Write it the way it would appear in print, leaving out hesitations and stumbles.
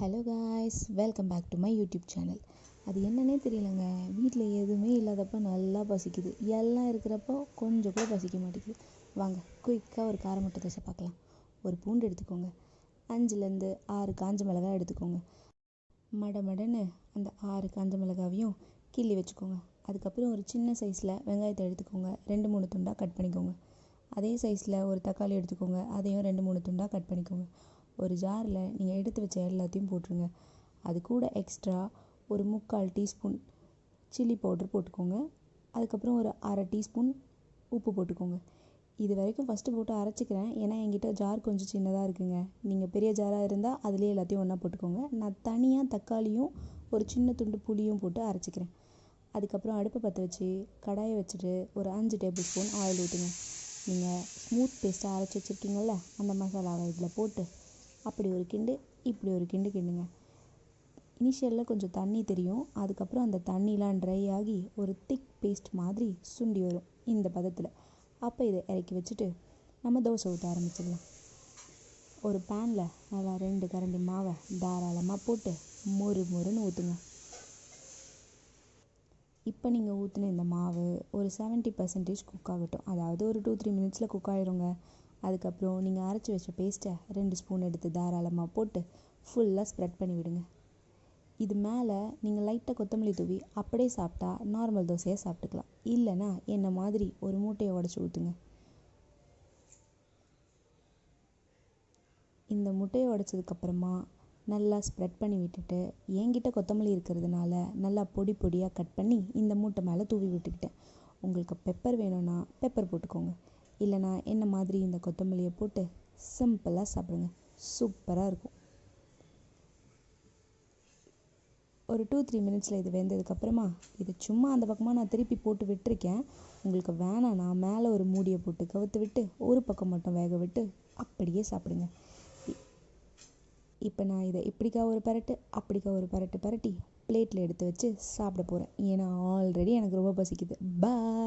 Hello guys, welcome back to my YouTube channel. அது என்னன்னே தெரியலங்க, வீட்டில் எதுவுமே இல்லாதப்போ நல்லா பசிக்குது, எல்லாம் இருக்கிறப்போ கொஞ்சம் கூட பசிக்க மாட்டேங்குது. வாங்க குயிக்காக ஒரு கார முட்டை தோசை பார்க்கலாம். ஒரு பூண்டு எடுத்துக்கோங்க, 5லேருந்து 6 காஞ்ச மிளகாய் எடுத்துக்கோங்க. மடமடன்னு அந்த 6 காஞ்ச மிளகாவையும் கிள்ளி வச்சுக்கோங்க. அதுக்கப்புறம் ஒரு சின்ன சைஸில் வெங்காயத்தை எடுத்துக்கோங்க, 2-3 துண்டாக கட் பண்ணிக்கோங்க. அதே சைஸில் ஒரு தக்காளி எடுத்துக்கோங்க, அதையும் 2-3 துண்டாக கட் பண்ணிக்கோங்க. ஒரு ஜாரில் நீங்கள் எடுத்து வச்ச எல்லாத்தையும் போட்டுருங்க. அது கூட எக்ஸ்ட்ரா ஒரு 3/4 டீஸ்பூன் சில்லி பவுட்ரு போட்டுக்கோங்க. அதுக்கப்புறம் ஒரு 1/2 டீஸ்பூன் உப்பு போட்டுக்கோங்க. இது வரைக்கும் ஃபஸ்ட்டு போட்டு அரைச்சிக்கிறேன், ஏன்னா என்கிட்ட ஜார் கொஞ்சம் சின்னதாக இருக்குங்க. நீங்கள் பெரிய ஜாராக இருந்தால் அதுலேயே எல்லாத்தையும் ஒன்றா போட்டுக்கோங்க. நான் தனியாக தக்காளியும் ஒரு சின்ன துண்டு புளியும் போட்டு அரைச்சிக்கிறேன். அதுக்கப்புறம் அடுப்பை பற்ற வச்சு கடாயை வச்சுட்டு ஒரு 5 டேபிள் ஸ்பூன் ஆயில் ஊற்றுங்க. நீங்கள் ஸ்மூத் பேஸ்ட்டாக அரைச்சி வச்சுருக்கீங்கள, அந்த மசாலாவை இதில் போட்டு அப்படி ஒரு கிண்டு இப்படி ஒரு கிண்டு கிண்டுங்க. இனிஷியலில் கொஞ்சம் தண்ணி தெரியும், அதுக்கப்புறம் அந்த தண்ணிலாம் ட்ரை ஆகி ஒரு திக் பேஸ்ட் மாதிரி சுண்டி வரும் இந்த பதத்தில். அப்போ இதை இறக்கி வச்சுட்டு நம்ம தோசை ஊற்ற ஆரம்பிச்சிடலாம். ஒரு பேனில் நல்லா 2 கரண்டி மாவை தாராளமாக போட்டு மொறுன்னு ஊற்றுங்க. இப்போ நீங்கள் ஊற்றின இந்த மாவு ஒரு 70% குக் ஆகட்டும், அதாவது ஒரு 2-3 மினிட்ஸில் குக் ஆகிடுங்க. அதுக்கப்புறம் நீங்கள் அரைச்சி வச்ச பேஸ்ட்டை 2 ஸ்பூன் எடுத்து தாராளமாக போட்டு ஃபுல்லாக ஸ்ப்ரெட் பண்ணி விடுங்க. இது மேலே நீங்கள் லைட்டாக கொத்தமல்லி தூவி அப்படியே சாப்பிட்டா நார்மல் தோசையாக சாப்பிட்டுக்கலாம். இல்லைன்னா என்ன மாதிரி ஒரு மூட்டையை உடச்சி ஊற்றுங்க. இந்த முட்டையை உடச்சதுக்கப்புறமா நல்லா ஸ்ப்ரெட் பண்ணி விட்டுட்டு, என்கிட்ட கொத்தமல்லி இருக்கிறதுனால நல்லா பொடியாக கட் பண்ணி இந்த மூட்டை மேலே தூவி விட்டுக்கிட்டேன். உங்களுக்கு பெப்பர் வேணும்னா பெப்பர் போட்டுக்கோங்க, இல்லைனா என்ன மாதிரி இந்த கொத்தமல்லியை போட்டு சிம்பிளாக சாப்பிடுங்க, சூப்பராக இருக்கும். ஒரு 2-3 மினிட்ஸில் இது வெந்ததுக்கப்புறமா இது சும்மா அந்த பக்கமாக நான் திருப்பி போட்டு விட்டுருக்கேன். உங்களுக்கு வேணான்னா மேலே ஒரு மூடியை போட்டு கவுத்து விட்டு ஒரு பக்கம் மட்டும் வேக விட்டு அப்படியே சாப்பிடுங்க. இப்போ நான் இதை இப்படிக்கா ஒரு பரட்டு அப்படிக்கா ஒரு பரட்டு பரட்டி பிளேட்டில் எடுத்து வச்சு சாப்பிட போகிறேன், ஏன்னா ஆல்ரெடி எனக்கு ரொம்ப பசிக்குது. பாய்.